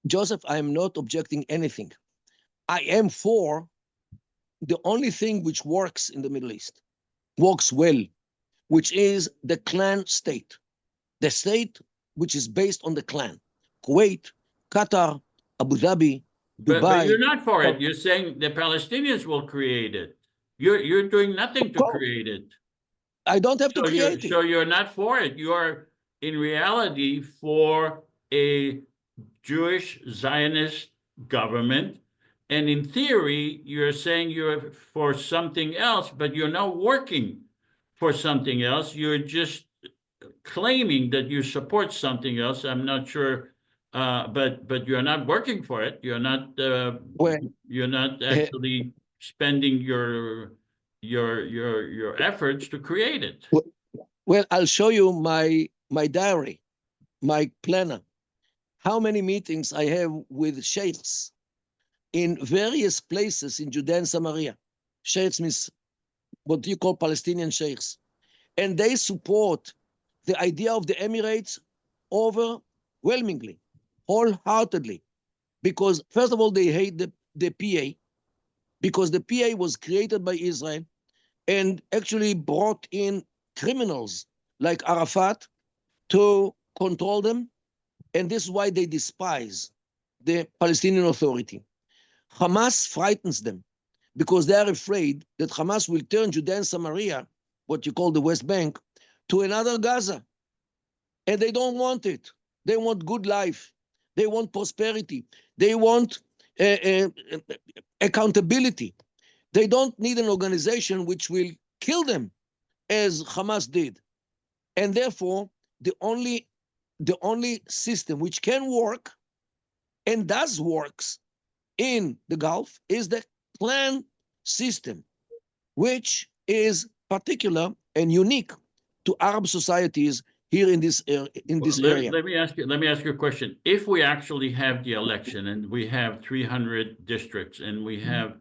Joseph, I am not objecting anything. I am for the only thing which works in the Middle East, works well, which is the clan state. The state which is based on the clan. Kuwait, Qatar, Abu Dhabi, But you're Dubai. not for Of it. You're saying the Palestinians will create it. You're doing nothing to course, create it. I don't have to You're create it. not for it. You're in reality for a Jewish Zionist government. And in theory, you're saying you're for something else, but you're not working for something else. You're just claiming that you support something else. I'm not sure, but you're not working for it. Well, You're not uh, actually spending your efforts to create it. well, I'll show you my diary, my planner. How many meetings I have with sheikhs in various places in Judea and Samaria. Sheikhs means what you call Palestinian sheikhs. And they support the idea of the Emirates overwhelmingly, wholeheartedly, because first of all, they hate the PA, because the PA was created by Israel and actually brought in criminals like Arafat to control them. And this is why they despise the Palestinian Authority. Hamas frightens them because they are afraid that Hamas will turn Judea and Samaria, what you call the West Bank, to another Gaza. And they don't want it. They want good life. They want prosperity. They want accountability. They don't need an organization which will kill them as Hamas did. And therefore, the only system which can work and does works in the Gulf is the clan system, which is particular and unique to Arab societies here in this area. Let me ask you a question. If we actually have the election and we have 300 districts and we have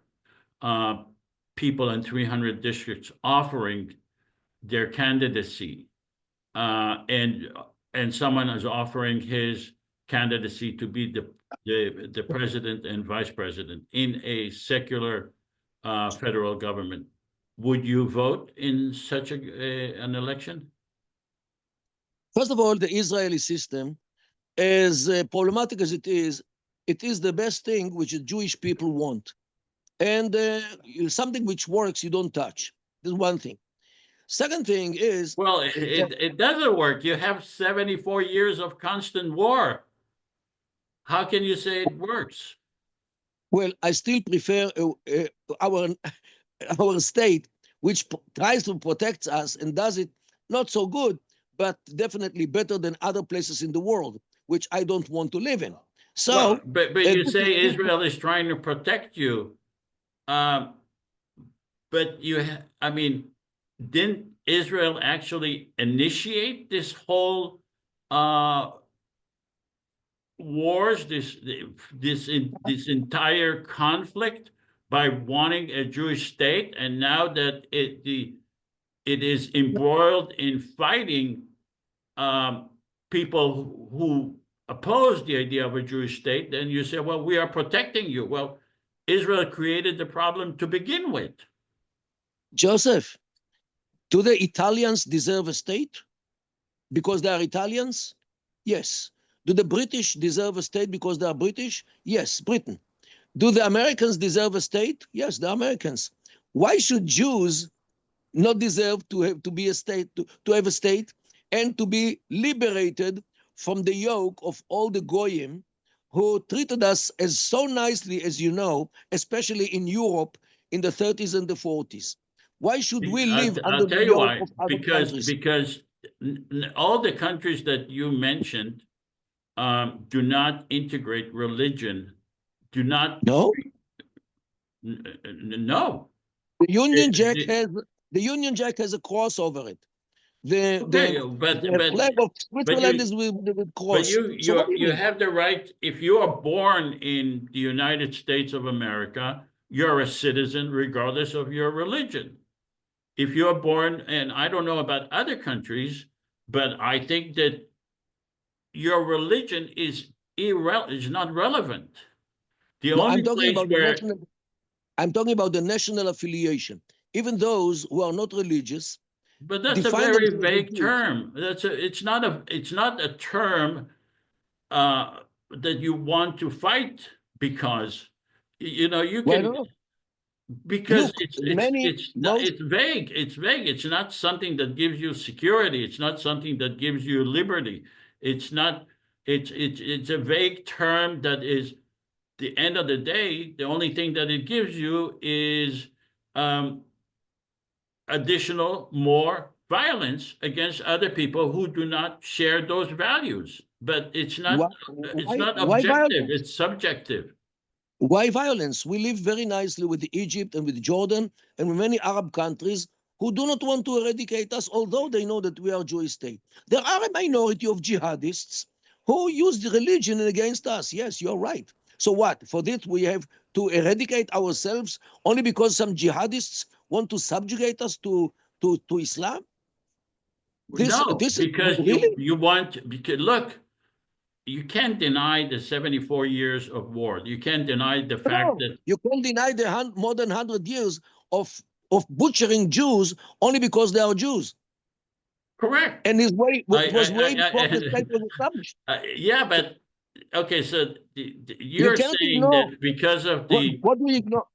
people in 300 districts offering their candidacy, and someone is offering his candidacy to be the president and vice president in a secular federal government, would you vote in such an election? First of all, the Israeli system, as problematic as it is the best thing which the Jewish people want. And something which works, you don't touch. This is one thing. Second thing is... Well, it doesn't work. You have 74 years of constant war. How can you say it works? Well, I still prefer our state, which tries to protect us and does it not so good, but definitely better than other places in the world, which I don't want to live in. So, well, but you say Israel is trying to protect you, but I mean, didn't Israel actually initiate this whole wars, this entire conflict by wanting a Jewish state, and now that it is embroiled in fighting people who oppose the idea of a Jewish state, then you say, well, we are protecting you. Well, Israel created the problem to begin with. Joseph, do the Italians deserve a state because they are Italians? Yes. Do the British deserve a state because they are British? Yes, Britain. Do the Americans deserve a state? Yes, the Americans. Why should Jews not deserve to be a state, to have a state, and to be liberated from the yoke of all the goyim who treated us as so nicely, as you know, especially in Europe in the 30s and the 40s? Why should we live under the yoke of other countries? Because all the countries that you mentioned do not integrate religion, do not. No. No. The Union Jack has a cross over it. The flag of Switzerland is with cross. But you have the right, if you are born in the United States of America, you're a citizen regardless of your religion. If you're born, and I don't know about other countries, but I think that your religion is not relevant. I'm talking about the national affiliation. Even those who are not religious. But that's a very vague term. It's not a term that you want to fight because you can. Because it's vague. It's vague. It's not something that gives you security. It's not something that gives you liberty. It's not. It's a vague term that is. The end of the day, the only thing that it gives you is additional, more violence against other people who do not share those values. But it's not. It's not objective. It's subjective. Why violence? We live very nicely with Egypt and with Jordan and with many Arab countries who do not want to eradicate us, although they know that we are a Jewish state. There are a minority of jihadists who use the religion against us. Yes, you're right. So what? For this, we have to eradicate ourselves only because some jihadists want to subjugate us to Islam? Because really? you want, because look, you can't deny the 74 years of war. You can't deny the fact that... You can't deny the more than 100 years of butchering Jews only because they are Jews. Correct. And his way was way before the state was established. Yeah, but okay, so you're saying that because of the... What do you ignore?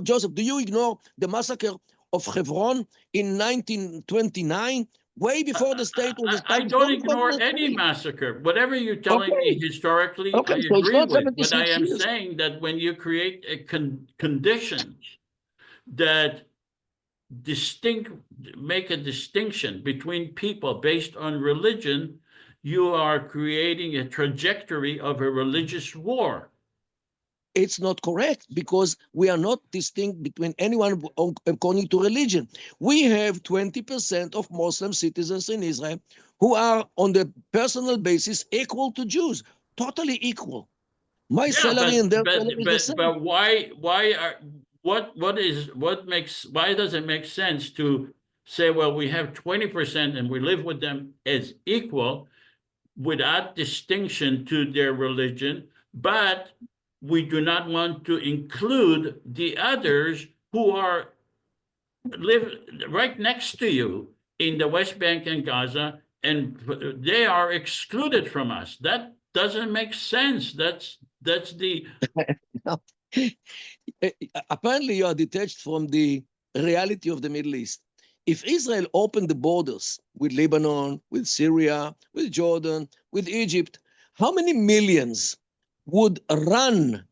Joseph, do you ignore the massacre of Hebron in 1929? Way before the state was established. I don't ignore any massacre. Whatever you're telling me historically, I agree with. But I am saying that when you create a conditions that make a distinction between people based on religion, you are creating a trajectory of a religious war. It's not correct because we are not distinct between anyone according to religion. We have 20% of Muslim citizens in Israel who are on the personal basis equal to Jews, totally equal. My Yeah, salary and their salary is the same. but why are why does it make sense to say, well, we have 20% and we live with them as equal without distinction to their religion, but we do not want to include the others who are live right next to you in the West Bank and Gaza, and they are excluded from us. That doesn't make sense. That's the Apparently, you are detached from the reality of the Middle East. If Israel opened the borders with Lebanon, with Syria, with Jordan, with Egypt, how many millions would run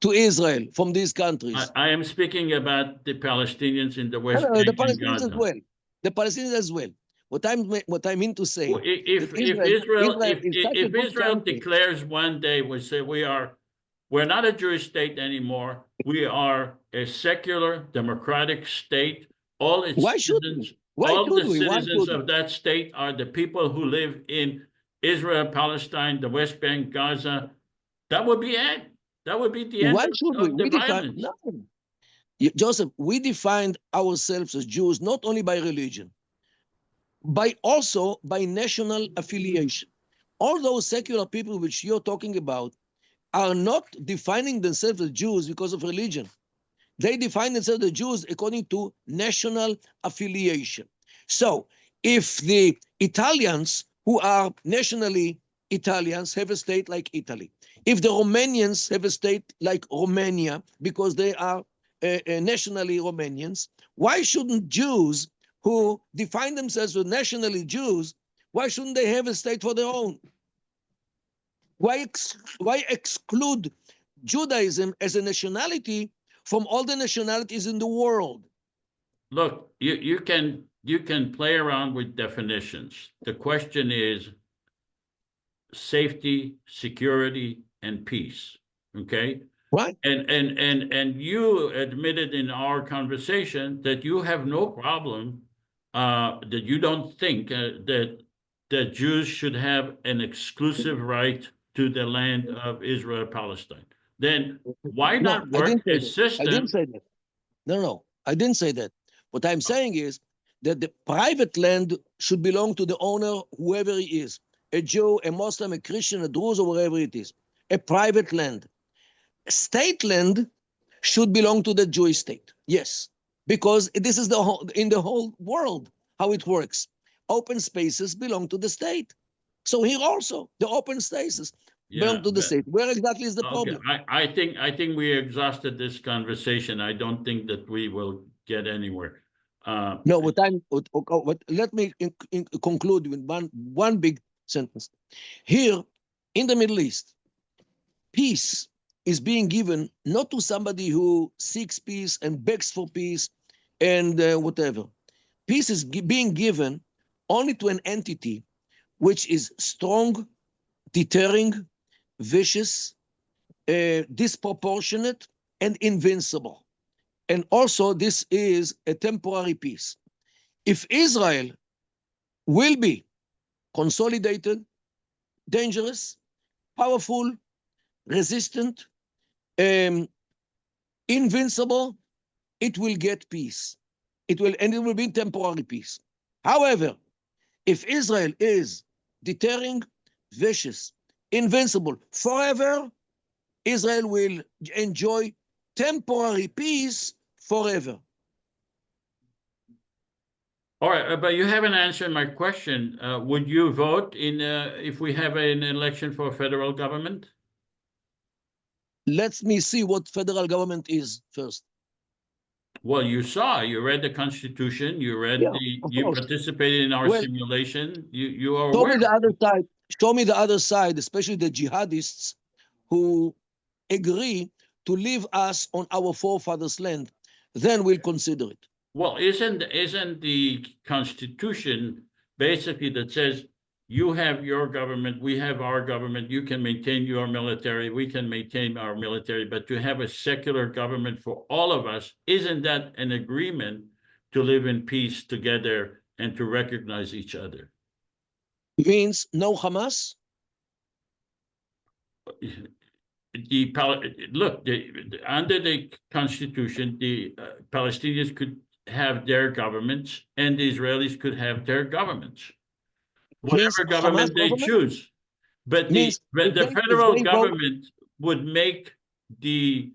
to Israel from these countries? I am speaking about the Palestinians in the No, West no, the Bank and Palestinians as Gaza. well. The Palestinians as well. What I mean to say that Israel is such a If good Israel country. declares one day, we say we're not a Jewish state anymore. We are a secular democratic state. All its Why should we? citizens, Why all should the we? Why citizens should we? of that state are the people who live in Israel, Palestine, the West Bank, Gaza. That would be it. That would be the end Why should we? of the We define violence. no. Joseph, we defined ourselves as Jews not only by religion, by also by national affiliation. All those secular people which you're talking about are not defining themselves as Jews because of religion. They define themselves as Jews according to national affiliation. So if the Italians who are nationally Italians have a state like Italy, if the Romanians have a state like Romania because they are nationally Romanians, why shouldn't Jews who define themselves as nationally Jews, why shouldn't they have a state for their own? Why exclude Judaism as a nationality from all the nationalities in the world? Look, you can play around with definitions. The question is safety, security, and peace. Okay. Right? And you admitted in our conversation that you have no problem, that you don't think that Jews should have an exclusive right to the land of Israel Palestine. Then why No, not I work didn't say a that. I didn't system? say that. No, no, I didn't say that. What I'm saying is that the private land should belong to the owner, whoever he is, a Jew, a Muslim, a Christian, a Druze, or whatever it is, a private land. State land should belong to the Jewish state. Yes, because this is in the whole world how it works. Open spaces belong to the state. So here also, the open spaces belong Yeah, to the but state. Where exactly is the okay. problem? I think we exhausted this conversation. I don't think that we will get anywhere. No, let me conclude with one big sentence. Here in the Middle East, peace is being given not to somebody who seeks peace and begs for peace and whatever. Peace is being given only to an entity which is strong, deterring, vicious, disproportionate, and invincible. And also, this is a temporary peace. If Israel will be consolidated, dangerous, powerful, resistant, um, invincible, it will get peace. And it will be temporary peace. However, if Israel is deterring, vicious, invincible forever, Israel will enjoy temporary peace forever. All right, but you haven't answered my question. Would you vote in if we have an election for federal government? Let me see what federal government is first. Well, you read the Constitution, Yeah, of you course. participated in our Well, simulation. You are show aware. me the other side. Show me the other side, especially the jihadists who agree to leave us on our forefathers' land. Then we'll consider it. Well, isn't the Constitution basically that says you have your government, we have our government, you can maintain your military, we can maintain our military, but to have a secular government for all of us, isn't that an agreement to live in peace together and to recognize each other? Means no Hamas? Look, under the Constitution, the Palestinians could have their governments and the Israelis could have their governments, Means whatever Hamas government they government? choose. But Means the if federal they vote, government would make the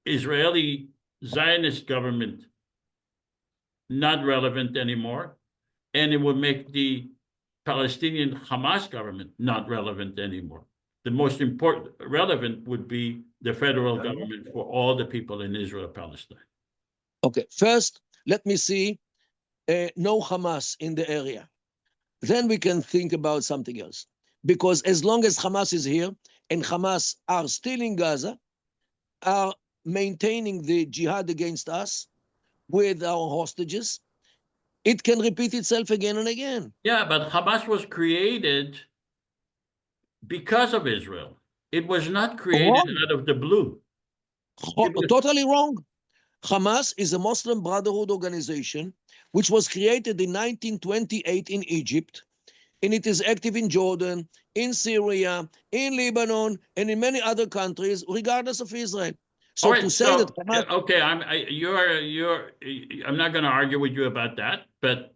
Israeli Zionist government not relevant anymore, and it would make the Palestinian Hamas government not relevant anymore. The most important relevant would be the federal government for all the people in Israel Palestine. okay, first, let me see no Hamas in the area. Then we can think about something else. Because as long as Hamas is here and Hamas are still in Gaza, are maintaining the jihad against us with our hostages, it can repeat itself again and again. Yeah, but Hamas was created because of Israel. It was not created Wrong. out of the blue. Totally wrong. Hamas is a Muslim Brotherhood organization which was created in 1928 in Egypt, and it is active in Jordan, in Syria, in Lebanon, and in many other countries, regardless of Israel. So All right, to say that Hamas, okay, I'm not going to argue with you about that, but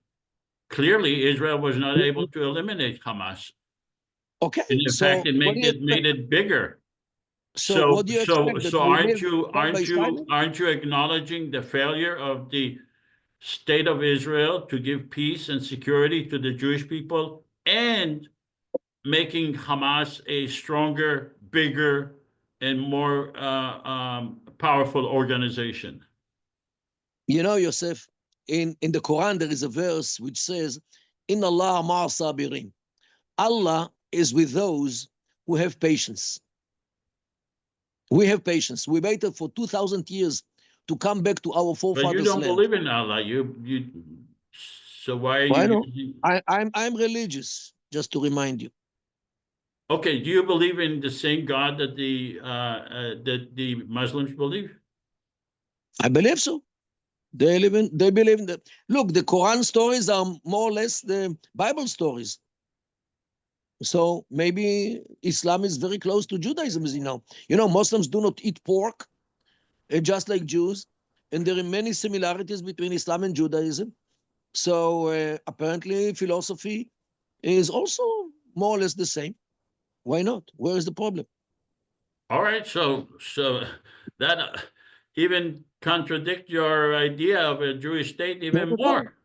clearly Israel was not able to eliminate Hamas. okay, And in fact, so it what do you expect? made it bigger. So what do you expect? That we Aren't live side by side? aren't you acknowledging the failure of the state of Israel to give peace and security to the Jewish people and making Hamas a stronger, bigger, and more powerful organization? You know, Joseph, in the Quran, there is a verse which says, "In Allah ma'a sabirin." Allah is with those who have patience. We have patience. We waited for 2,000 years to come back to our But forefathers' you don't land. believe in Allah. So why are Why you not? using? I'm religious, just to remind you. Okay, do you believe in the same God that the Muslims believe? I believe so. They believe in that. Look, the Quran stories are more or less the Bible stories. So maybe Islam is very close to Judaism, as you know. You know, Muslims do not eat pork, just like Jews, and there are many similarities between Islam and Judaism. So apparently, philosophy is also more or less the same. Why not? Where is the problem? All right, so that even contradict your idea of a Jewish state Not even at all. more.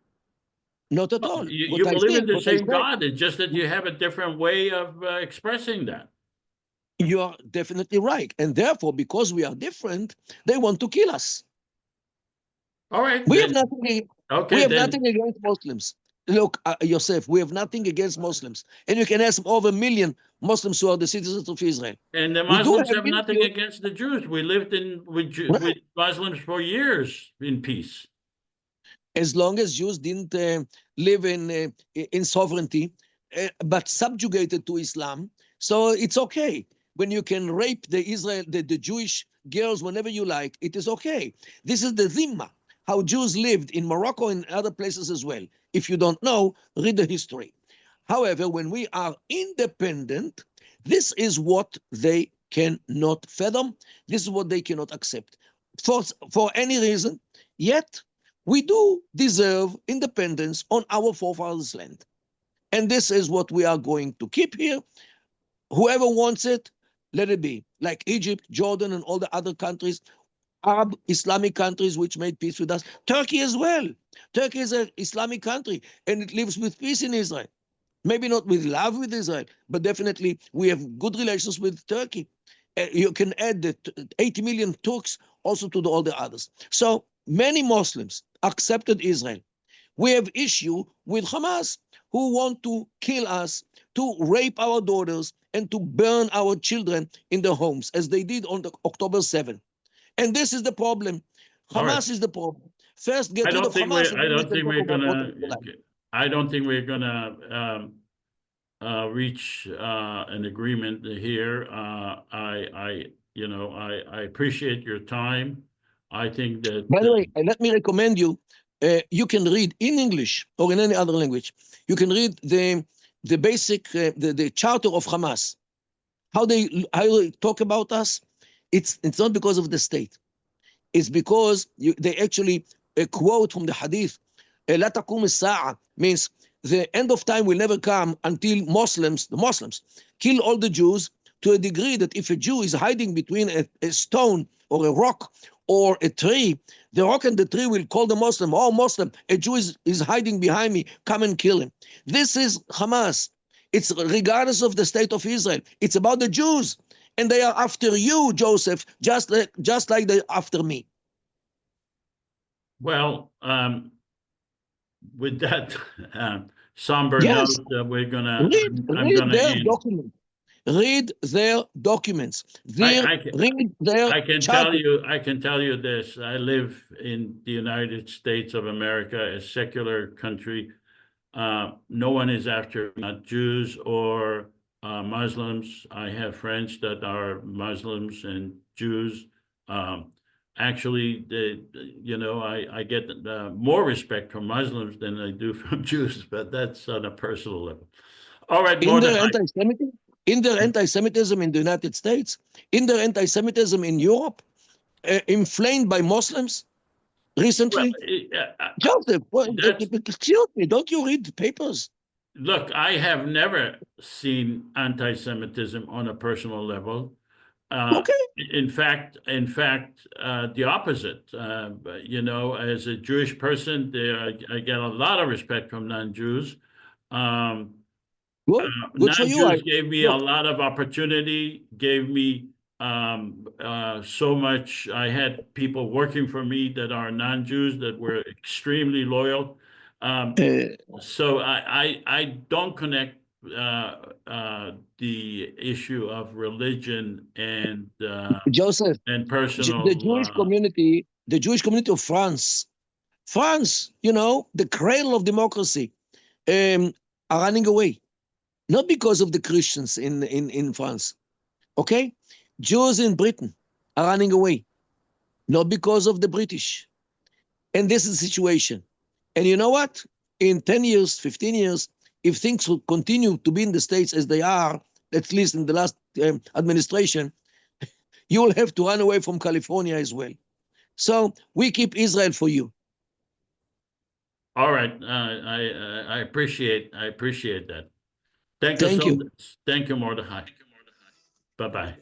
Not at Well, all. you believe in the same God. It's just that you have a different way of expressing that. You are definitely right. And therefore, because we are different, they want to kill us. All right, We have then. nothing, we Okay, have then. nothing against Muslims. Look, Yosef, we have nothing against Muslims. And you can ask over 1 million Muslims who are the citizens of Israel. And the We do Muslims have have nothing issues, against the Jews. We lived right? with Muslims for years in peace. As long as Jews didn't live in sovereignty, but subjugated to Islam. So it's okay. When you can rape the Jewish girls whenever you like, it is okay. This is the Zimma, how Jews lived in Morocco and other places as well. If you don't know, read the history. However, when we are independent, this is what they cannot fathom. This is what they cannot accept for any reason. Yet, we do deserve independence on our forefathers' land. And this is what we are going to keep here. Whoever wants it, let it be. Like Egypt, Jordan, and all the other countries, Arab Islamic countries which made peace with us. Turkey as well. Turkey is an Islamic country and it lives with peace in Israel. Maybe not with love with Israel, but definitely we have good relations with Turkey. You can add the 80 million Turks also to all the others. So many Muslims accepted Israel. We have issue with Hamas who want to kill us, to rape our daughters, and to burn our children in their homes, as they did on October 7th. And this is the problem. All right. Hamas is the problem. First, get I rid don't of think Hamas, and I then we don't can think talk we're about what gonna. we like. I don't think we're gonna reach an agreement here. I appreciate your time. I think that. By the way, let me recommend you. You can read in English or in any other language. You can read the basic the charter of Hamas. How they talk about us. It's not because of the state. It's because they actually quote from the Hadith. لا تقوم الساعة means the end of time will never come until the Muslims, kill all the Jews to a degree that if a Jew is hiding between a stone or a rock or a tree, the rock and the tree will call the Muslim, oh Muslim, a Jew is hiding behind me, come and kill him. This is Hamas. It's regardless of the state of Israel. It's about the Jews. And they are after you, Joseph, just like they're after me. Well, with that somber Yes. note, we're gonna. I'm Read gonna their end. documents. Read their documents. Read their I can charter. tell you this. I live in the United States of America, a secular country. No one is after not Jews or Muslims. I have friends that are Muslims and Jews. Actually, I get more respect from Muslims than I do from Jews, but that's on a personal level. All right, In their Mordechai. anti-Semitism in the United States, in their anti-Semitism in Europe, inflamed by Muslims recently. Joseph, excuse me, don't you read the papers? Look, I have never seen anti-Semitism on a personal level. Okay. In fact, the opposite. As a Jewish person, I get a lot of respect from non-Jews. Good for you. Non-Jews gave me a lot of opportunity, gave me so much. I had people working for me that are non-Jews that were extremely loyal. So I don't connect the issue of religion and Joseph, personal. the Jewish community of France, the cradle of democracy, are running away, not because of the Christians in France. Okay, Jews in Britain are running away, not because of the British. And this is the situation. And you know what? In 10 years, 15 years, if things will continue to be in the States as they are, at least in the last administration, you will have to run away from California as well. So we keep Israel for you. All right. I appreciate that. Thank you so much. Thank you, Mordechai. Bye-bye.